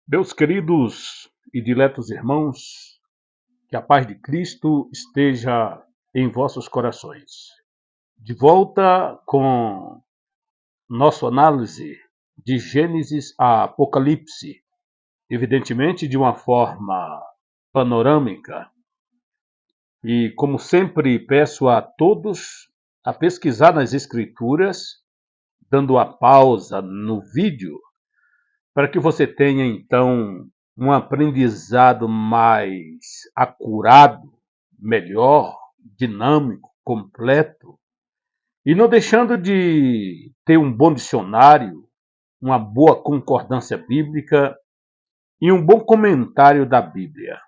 Meus queridos e diletos irmãos, que a paz de Cristo esteja em vossos corações. De volta com nossa análise de Gênesis a Apocalipse, evidentemente de uma forma panorâmica. E como sempre peço a todos a pesquisar nas Escrituras, dando a pausa no vídeo para que você tenha então um aprendizado mais acurado, melhor, dinâmico, completo, e não deixando de ter um bom dicionário, uma boa concordância bíblica e um bom comentário da Bíblia,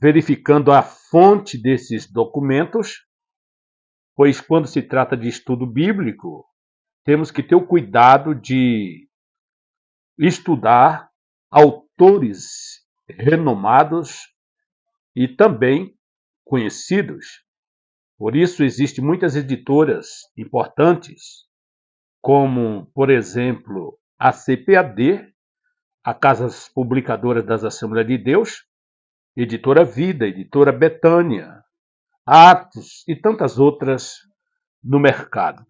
verificando a fonte desses documentos, pois quando se trata de estudo bíblico, temos que ter o cuidado de estudar autores renomados e também conhecidos. Por isso, existem muitas editoras importantes, como, por exemplo, a CPAD, a Casas Publicadoras das Assembleias de Deus, Editora Vida, Editora Betânia, Atos e tantas outras no mercado.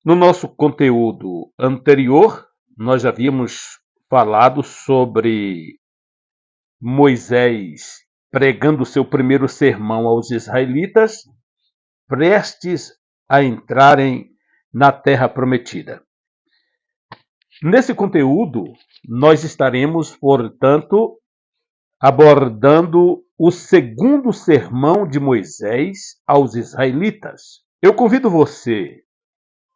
No nosso conteúdo anterior, nós já havíamos falado sobre Moisés pregando seu primeiro sermão aos israelitas, prestes a entrarem na terra prometida. Nesse conteúdo, nós estaremos, portanto, abordando o segundo sermão de Moisés aos israelitas. Eu convido você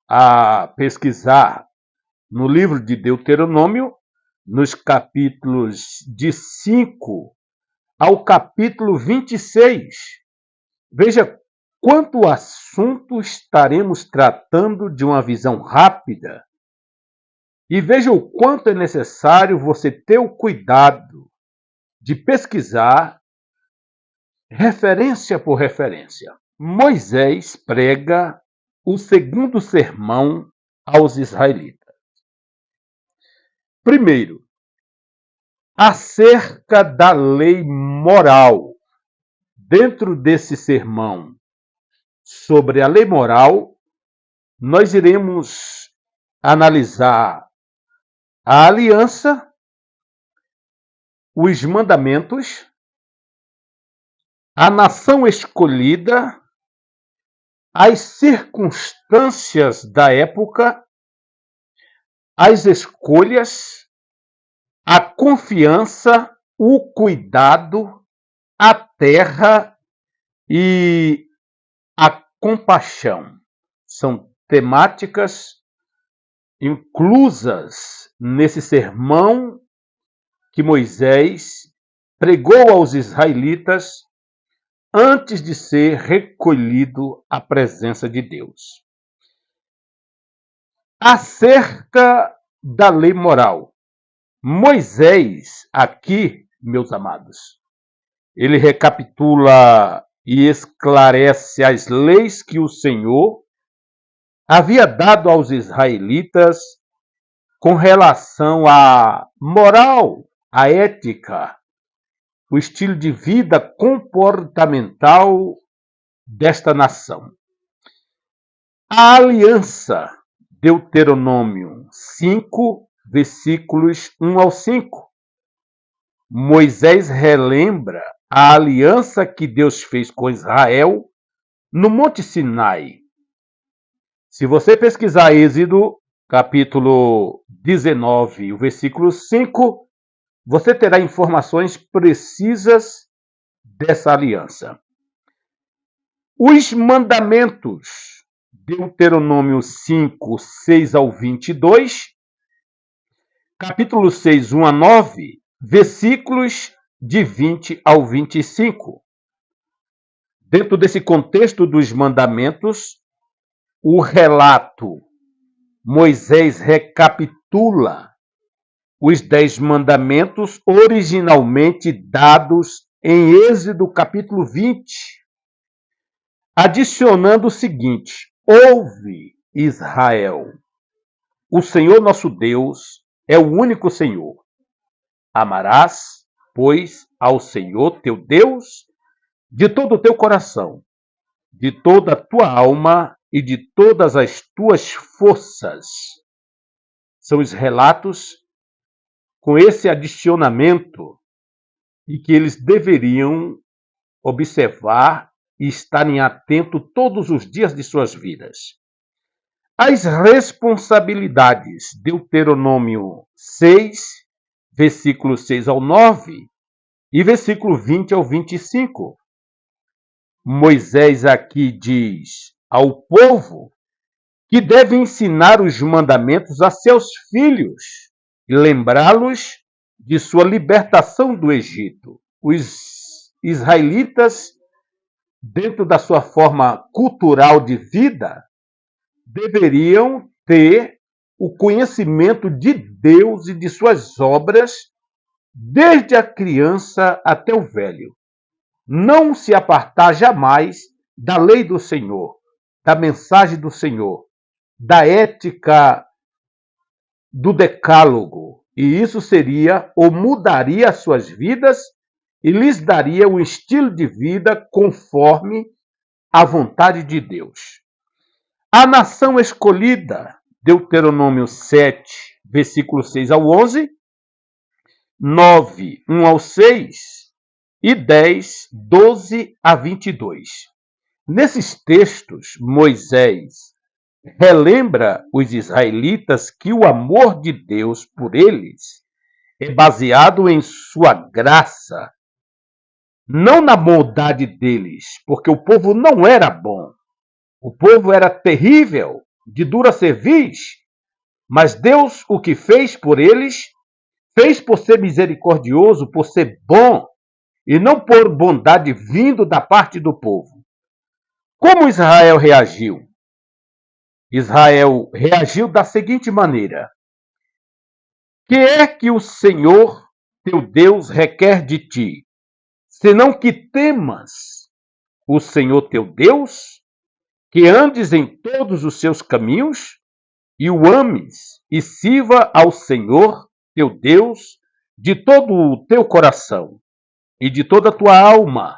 a pesquisar no livro de Deuteronômio, nos capítulos de 5 ao capítulo 26. Veja quanto assunto estaremos tratando de uma visão rápida. E veja o quanto é necessário você ter o cuidado de pesquisar referência por referência. Moisés prega o segundo sermão aos israelitas. Primeiro, acerca da lei moral. Dentro desse sermão sobre a lei moral, nós iremos analisar a aliança, os mandamentos, a nação escolhida, as circunstâncias da época, as escolhas, a confiança, o cuidado, a terra e a compaixão. São temáticas inclusas nesse sermão que Moisés pregou aos israelitas antes de ser recolhido à presença de Deus. Acerca da lei moral. Moisés, aqui, meus amados, ele recapitula e esclarece as leis que o Senhor havia dado aos israelitas com relação à moral, à ética, o estilo de vida comportamental desta nação. A aliança, Deuteronômio 5, versículos 1 ao 5. Moisés relembra a aliança que Deus fez com Israel no Monte Sinai. Se você pesquisar Êxodo, capítulo 19, o versículo 5, você terá informações precisas dessa aliança. Os mandamentos, Deuteronômio 5, 6 ao 22, capítulo 6, 1 a 9, versículos de 20 ao 25. Dentro desse contexto dos mandamentos, o relato, Moisés recapitula os 10 mandamentos originalmente dados em Êxodo capítulo 20, adicionando o seguinte: ouve, Israel, o Senhor nosso Deus é o único Senhor. Amarás, pois, ao Senhor teu Deus de todo o teu coração, de toda a tua alma e de todas as tuas forças. São os relatos com esse adicionamento e que eles deveriam observar e estarem atentos todos os dias de suas vidas. As responsabilidades, Deuteronômio 6, versículo 6 ao 9 e versículo 20 ao 25. Moisés aqui diz ao povo que deve ensinar os mandamentos a seus filhos e lembrá-los de sua libertação do Egito. Os israelitas, dentro da sua forma cultural de vida, deveriam ter o conhecimento de Deus e de suas obras desde a criança até o velho. Não se apartar jamais da lei do Senhor, da mensagem do Senhor, da ética do decálogo. E isso seria ou mudaria as suas vidas e lhes daria um estilo de vida conforme a vontade de Deus. A nação escolhida, Deuteronômio 7, versículo 6 ao 11, 9, 1 ao 6 e 10, 12 a 22. Nesses textos, Moisés relembra os israelitas que o amor de Deus por eles é baseado em sua graça, não na bondade deles, porque o povo não era bom. O povo era terrível, de dura cerviz, mas Deus o que fez por eles, fez por ser misericordioso, por ser bom, e não por bondade vindo da parte do povo. Como Israel reagiu? Israel reagiu da seguinte maneira: que é que o Senhor teu Deus requer de ti, senão que temas o Senhor teu Deus, que andes em todos os seus caminhos e o ames e sirva ao Senhor teu Deus de todo o teu coração e de toda a tua alma,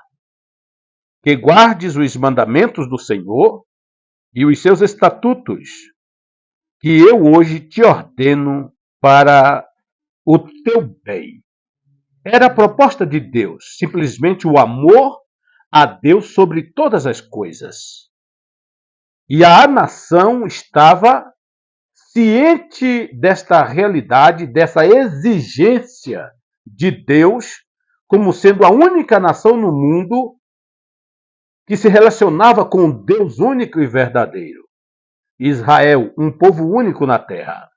que guardes os mandamentos do Senhor e os seus estatutos, que eu hoje te ordeno para o teu bem. Era a proposta de Deus, simplesmente o amor a Deus sobre todas as coisas. E a nação estava ciente desta realidade, dessa exigência de Deus, como sendo a única nação no mundo que se relacionava com um Deus único e verdadeiro. Israel, um povo único na terra.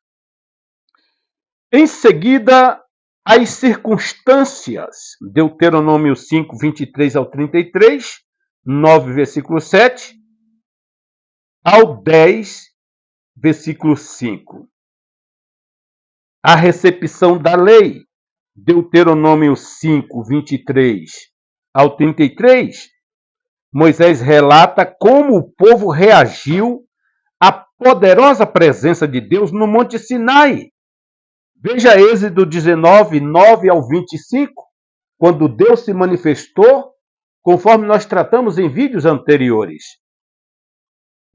Em seguida, as circunstâncias, Deuteronômio 5, 23 ao 33, 9, versículo 7, ao 10, versículo 5. A recepção da lei, Deuteronômio 5, 23 ao 33, Moisés relata como o povo reagiu à poderosa presença de Deus no Monte Sinai. Veja Êxodo 19, 9 ao 25, quando Deus se manifestou, conforme nós tratamos em vídeos anteriores.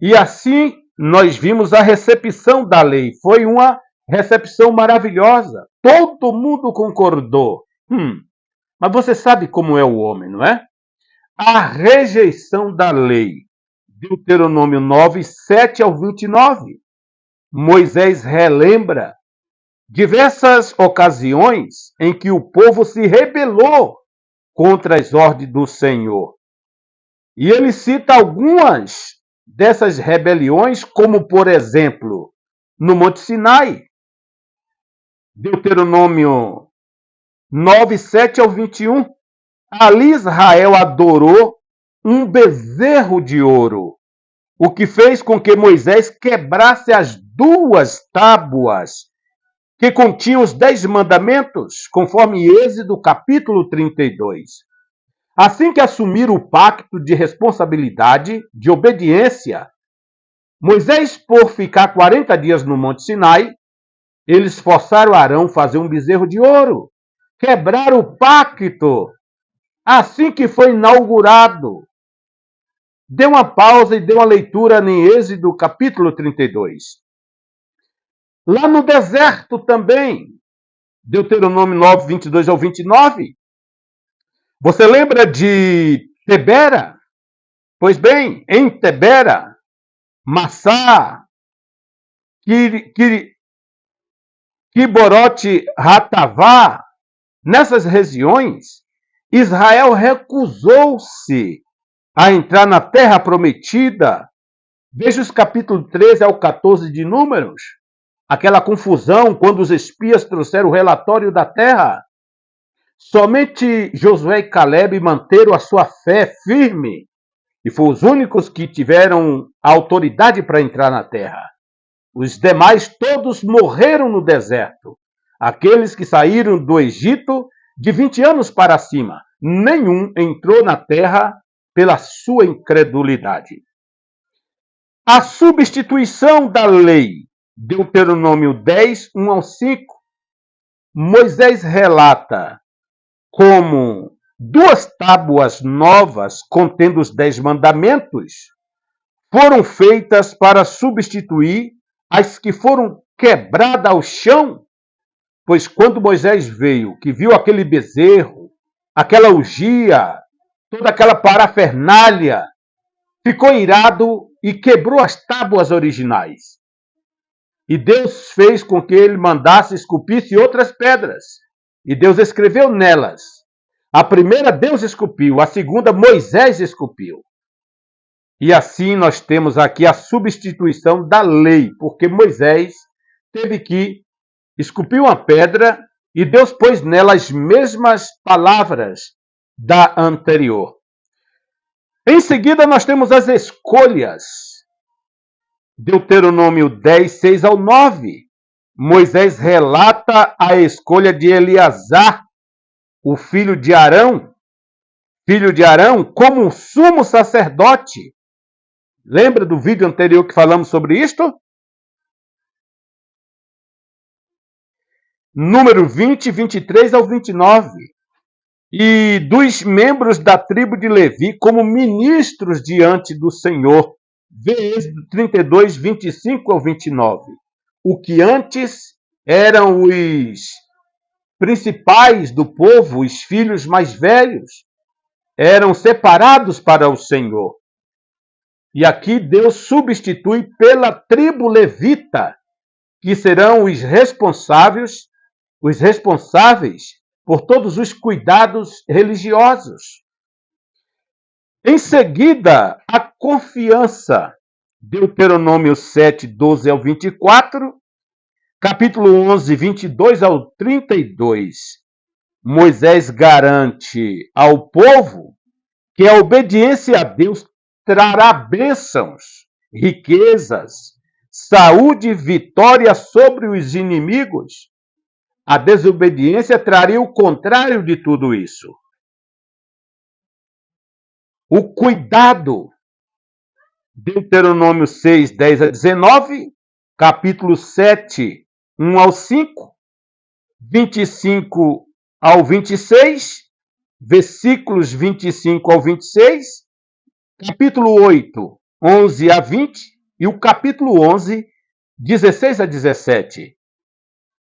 E assim nós vimos a recepção da lei. Foi uma recepção maravilhosa. Todo mundo concordou. Mas você sabe como é o homem, não é? A rejeição da lei. Deuteronômio 9, 7 ao 29. Moisés relembra diversas ocasiões em que o povo se rebelou contra as ordens do Senhor. E ele cita algumas dessas rebeliões, como, por exemplo, no Monte Sinai. Deuteronômio 9, 7 ao 21. Ali Israel adorou um bezerro de ouro, o que fez com que Moisés quebrasse as duas tábuas que continham os 10 mandamentos, conforme Êxodo capítulo 32. Assim que assumiram o pacto de responsabilidade, de obediência, Moisés, por ficar 40 dias no Monte Sinai, eles forçaram Arão a fazer um bezerro de ouro. quebrar o pacto assim que foi inaugurado. Dê uma pausa e dê uma leitura em Êxodo capítulo 32. Lá no deserto também, Deuteronômio 9, 22 ao 29. Você lembra de Tebera? Pois bem, em Tebera, Massá, Kiborote Hatavá, nessas regiões, Israel recusou-se a entrar na terra prometida. Veja os capítulos 13 ao 14 de Números. Aquela confusão quando os espias trouxeram o relatório da terra. Somente Josué e Caleb manteram a sua fé firme e foram os únicos que tiveram a autoridade para entrar na terra. Os demais todos morreram no deserto. Aqueles que saíram do Egito de 20 anos para cima, nenhum entrou na terra pela sua incredulidade. A substituição da lei, Deuteronômio 10, 1 ao 5, Moisés relata como 2 tábuas novas contendo os 10 mandamentos foram feitas para substituir as que foram quebradas ao chão, pois quando Moisés veio, que viu aquele bezerro, aquela orgia, toda aquela parafernália, ficou irado e quebrou as tábuas originais. E Deus fez com que ele mandasse esculpir-se outras pedras. E Deus escreveu nelas. A primeira Deus esculpiu, a segunda Moisés esculpiu. E assim nós temos aqui a substituição da lei, porque Moisés teve que esculpir uma pedra e Deus pôs nela as mesmas palavras da anterior. Em seguida, nós temos as escolhas. Deuteronômio 10, 6 ao 9. Moisés relata a escolha de Eleazar, o filho de Arão, como um sumo sacerdote. Lembra do vídeo anterior que falamos sobre isto? Número 20, 23 ao 29. E dos membros da tribo de Levi como ministros diante do Senhor. Vê Êxodo 32, 25 ao 29. O que antes eram os principais do povo, os filhos mais velhos, eram separados para o Senhor. E aqui Deus substitui pela tribo levita, que serão os responsáveis por todos os cuidados religiosos. Em seguida, a confiança. Deuteronômio 7, 12 ao 24, capítulo 11, 22 ao 32. Moisés garante ao povo que a obediência a Deus trará bênçãos, riquezas, saúde e vitória sobre os inimigos. A desobediência traria o contrário de tudo isso. O cuidado, Deuteronômio 6, 10 a 19, capítulo 7, 1 ao 5, 25 ao 26, versículos 25 ao 26, capítulo 8, 11 a 20 e o capítulo 11, 16 a 17.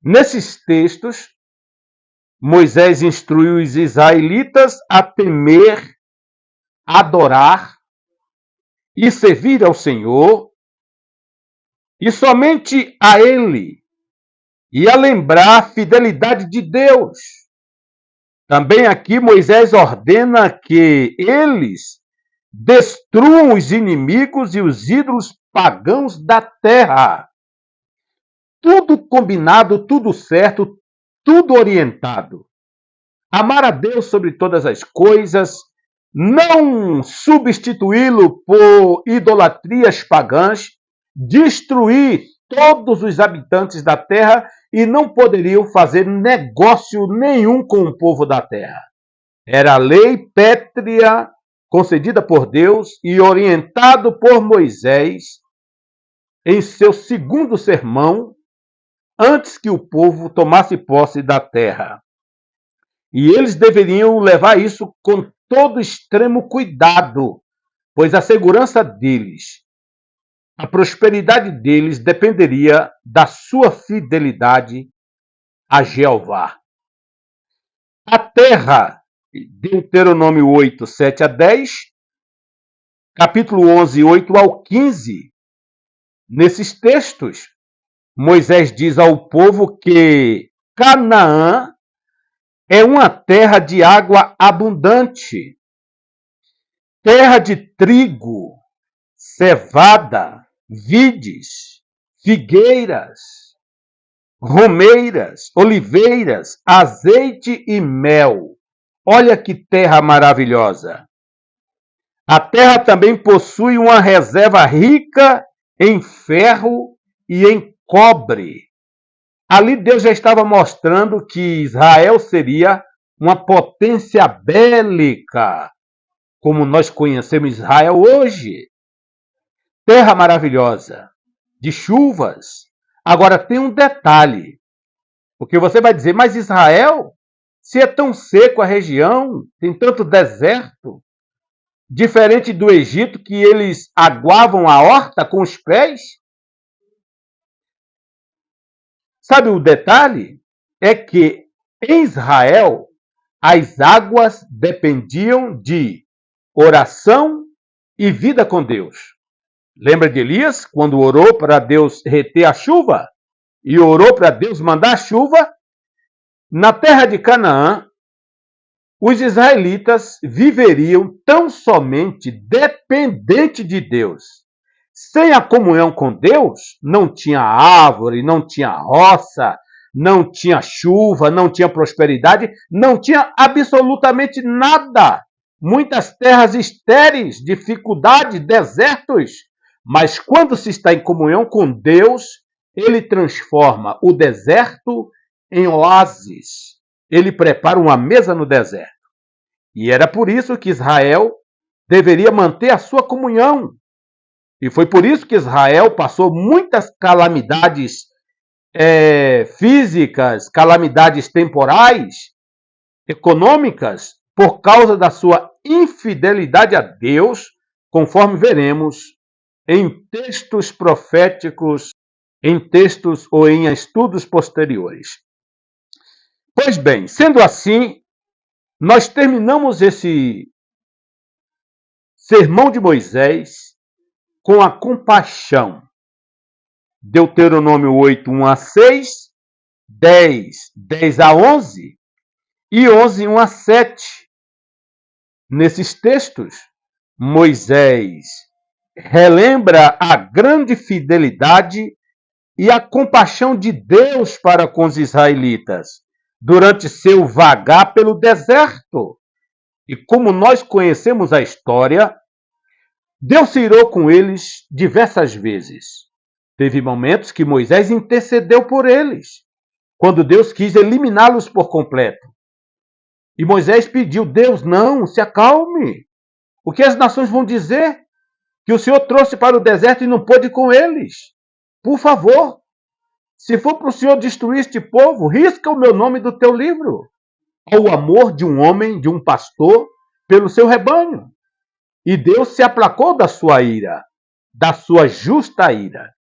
Nesses textos, Moisés instruiu os israelitas a temer, adorar e servir ao Senhor, e somente a Ele, e a lembrar a fidelidade de Deus. Também aqui Moisés ordena que eles destruam os inimigos e os ídolos pagãos da terra. Tudo combinado, tudo certo, tudo orientado. Amar a Deus sobre todas as coisas, não substituí-lo por idolatrias pagãs, destruir todos os habitantes da terra e não poderiam fazer negócio nenhum com o povo da terra. Era a lei pétrea concedida por Deus e orientado por Moisés em seu segundo sermão, antes que o povo tomasse posse da terra. E eles deveriam levar isso com todo extremo cuidado, pois a segurança deles, a prosperidade deles dependeria da sua fidelidade a Jeová. A terra, Deuteronômio 8, 7 a 10, capítulo 11, 8 ao 15, nesses textos, Moisés diz ao povo que Canaã é uma terra de água abundante, terra de trigo, cevada, vides, figueiras, romeiras, oliveiras, azeite e mel. Olha que terra maravilhosa! A terra também possui uma reserva rica em ferro e em cobre. Ali Deus já estava mostrando que Israel seria uma potência bélica, como nós conhecemos Israel hoje. Terra maravilhosa, de chuvas. Agora tem um detalhe, porque você vai dizer, mas Israel, se é tão seco a região, tem tanto deserto, diferente do Egito que eles aguavam a horta com os pés. Sabe o detalhe? É que em Israel as águas dependiam de oração e vida com Deus. Lembra de Elias, quando orou para Deus reter a chuva? E orou para Deus mandar chuva? Na terra de Canaã, os israelitas viveriam tão somente dependente de Deus. Sem a comunhão com Deus, não tinha árvore, não tinha roça, não tinha chuva, não tinha prosperidade, não tinha absolutamente nada. Muitas terras estéreis, dificuldades, desertos. Mas quando se está em comunhão com Deus, ele transforma o deserto em oásis. Ele prepara uma mesa no deserto. E era por isso que Israel deveria manter a sua comunhão. E foi por isso que Israel passou muitas calamidades físicas, calamidades temporais, econômicas, por causa da sua infidelidade a Deus, conforme veremos em textos proféticos, em textos ou em estudos posteriores. Pois bem, sendo assim, nós terminamos esse sermão de Moisés com a compaixão. Deuteronômio 8, 1 a 6, 10, 10 a 11 e 11, 1 a 7. Nesses textos, Moisés relembra a grande fidelidade e a compaixão de Deus para com os israelitas durante seu vagar pelo deserto. E como nós conhecemos a história, Deus se irou com eles diversas vezes. Teve momentos que Moisés intercedeu por eles, quando Deus quis eliminá-los por completo. E Moisés pediu, Deus, não, se acalme. O que as nações vão dizer? Que o Senhor trouxe para o deserto e não pôde ir com eles. Por favor, se for para o Senhor destruir este povo, risca o meu nome do teu livro. Ao amor de um homem, de um pastor, pelo seu rebanho. E Deus se aplacou da sua ira, da sua justa ira.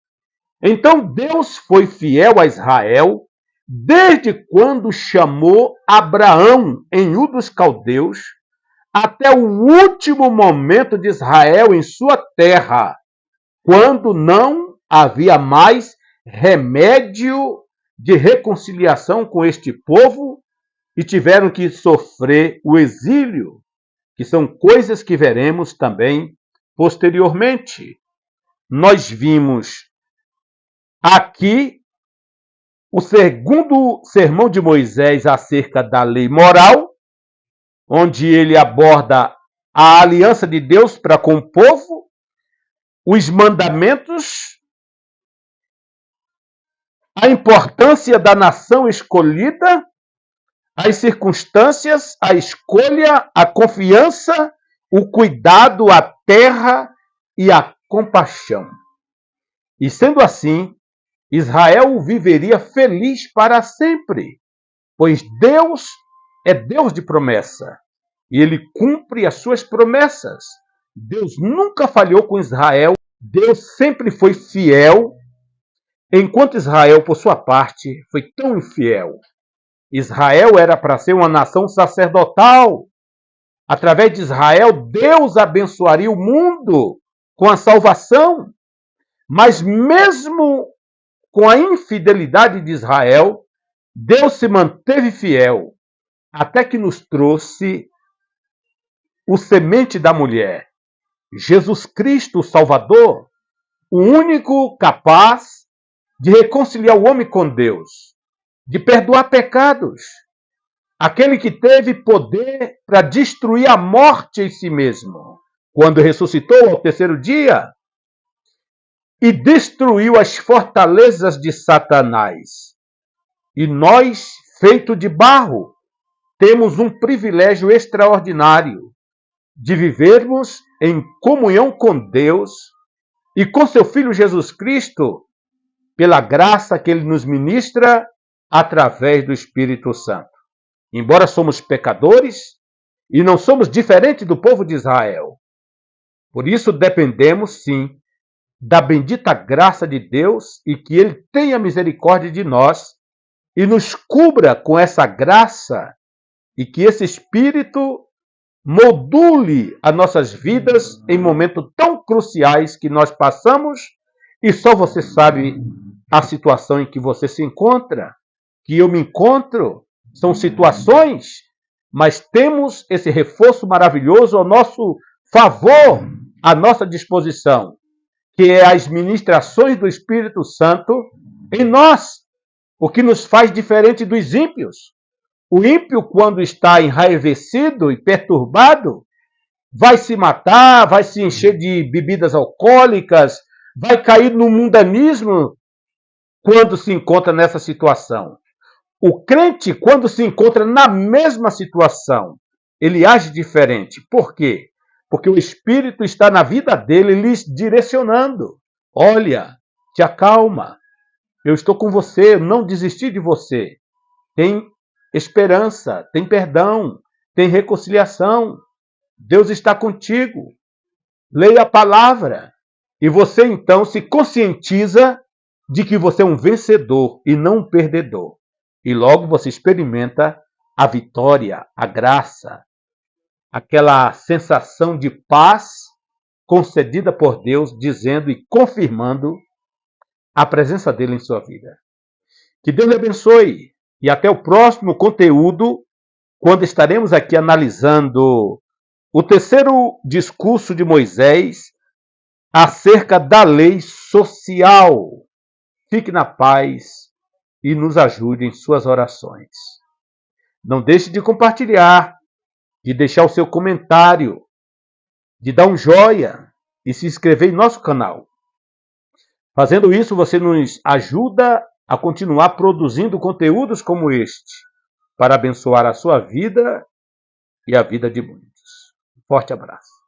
Então Deus foi fiel a Israel desde quando chamou Abraão em Ur dos Caldeus até o último momento de Israel em sua terra, quando não havia mais remédio de reconciliação com este povo e tiveram que sofrer o exílio, que são coisas que veremos também posteriormente. Nós vimos aqui o segundo sermão de Moisés acerca da lei moral, onde ele aborda a aliança de Deus para com o povo, os mandamentos, a importância da nação escolhida, as circunstâncias, a escolha, a confiança, o cuidado, a terra e a compaixão. E sendo assim, Israel viveria feliz para sempre, pois Deus é Deus de promessa e ele cumpre as suas promessas. Deus nunca falhou com Israel, Deus sempre foi fiel, enquanto Israel, por sua parte, foi tão infiel. Israel era para ser uma nação sacerdotal. Através de Israel, Deus abençoaria o mundo com a salvação. Mas mesmo com a infidelidade de Israel, Deus se manteve fiel até que nos trouxe o semente da mulher, Jesus Cristo, o Salvador, o único capaz de reconciliar o homem com Deus, de perdoar pecados, aquele que teve poder para destruir a morte em si mesmo, quando ressuscitou ao terceiro dia e destruiu as fortalezas de Satanás. E nós, feito de barro, temos um privilégio extraordinário de vivermos em comunhão com Deus e com seu Filho Jesus Cristo, pela graça que ele nos ministra através do Espírito Santo. Embora somos pecadores e não somos diferentes do povo de Israel. Por isso dependemos, sim, da bendita graça de Deus e que ele tenha misericórdia de nós e nos cubra com essa graça e que esse Espírito module as nossas vidas em momentos tão cruciais que nós passamos e só você sabe a situação em que você se encontra, que eu me encontro, são situações, mas temos esse reforço maravilhoso ao nosso favor, à nossa disposição, que é as ministrações do Espírito Santo em nós, o que nos faz diferente dos ímpios. O ímpio, quando está enraivecido e perturbado, vai se matar, vai se encher de bebidas alcoólicas, vai cair no mundanismo quando se encontra nessa situação. O crente, quando se encontra na mesma situação, ele age diferente. Por quê? Porque o Espírito está na vida dele, lhes direcionando. Olha, te acalma, eu estou com você, eu não desisti de você. Tem esperança, tem perdão, tem reconciliação. Deus está contigo. Leia a palavra. E você então se conscientiza de que você é um vencedor e não um perdedor. E logo você experimenta a vitória, a graça, aquela sensação de paz concedida por Deus, dizendo e confirmando a presença dele em sua vida. Que Deus lhe abençoe e até o próximo conteúdo, quando estaremos aqui analisando o terceiro discurso de Moisés acerca da lei social. Fique na paz e nos ajude em suas orações. Não deixe de compartilhar, de deixar o seu comentário, de dar um joinha e se inscrever em nosso canal. Fazendo isso, você nos ajuda a continuar produzindo conteúdos como este, para abençoar a sua vida e a vida de muitos. Forte abraço.